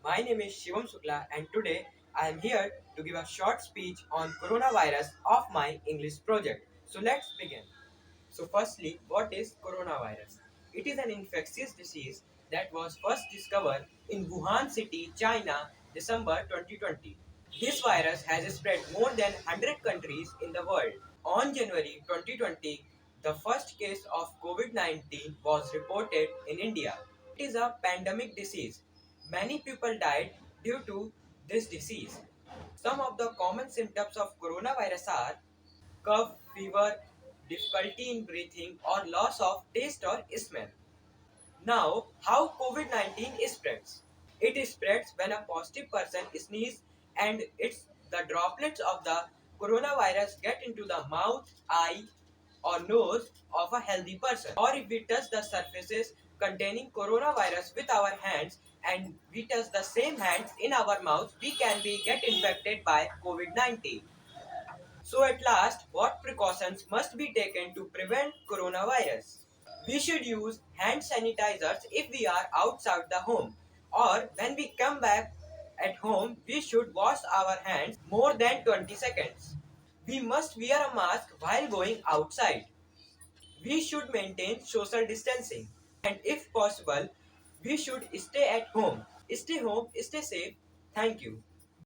My name is Shivam Shukla and today I am here to give a short speech on coronavirus of my English project. So let's begin. So firstly, what is coronavirus? It is an infectious disease that was first discovered in Wuhan city, China, December 2020. This virus has spread more than 100 countries in the world. On January 2020, the first case of COVID-19 was reported in India. It is a pandemic disease. Many people died due to this disease. Some of the common symptoms of coronavirus are cough, fever, difficulty in breathing, or loss of taste or smell. Now, how COVID-19 spreads? It spreads when a positive person sneezes and it's the droplets of the coronavirus get into the mouth, eye, or nose of a healthy person. Or if we touch the surfaces containing coronavirus with our hands and we touch the same hands in our mouth, we can be get infected by COVID-19. So at last, what precautions must be taken to prevent coronavirus? We should use hand sanitizers if we are outside the home, or when we come back at home, we should wash our hands more than 20 seconds. We must wear a mask while going outside. We should maintain social distancing, and if possible, we should stay at home. Stay home, stay safe. Thank you.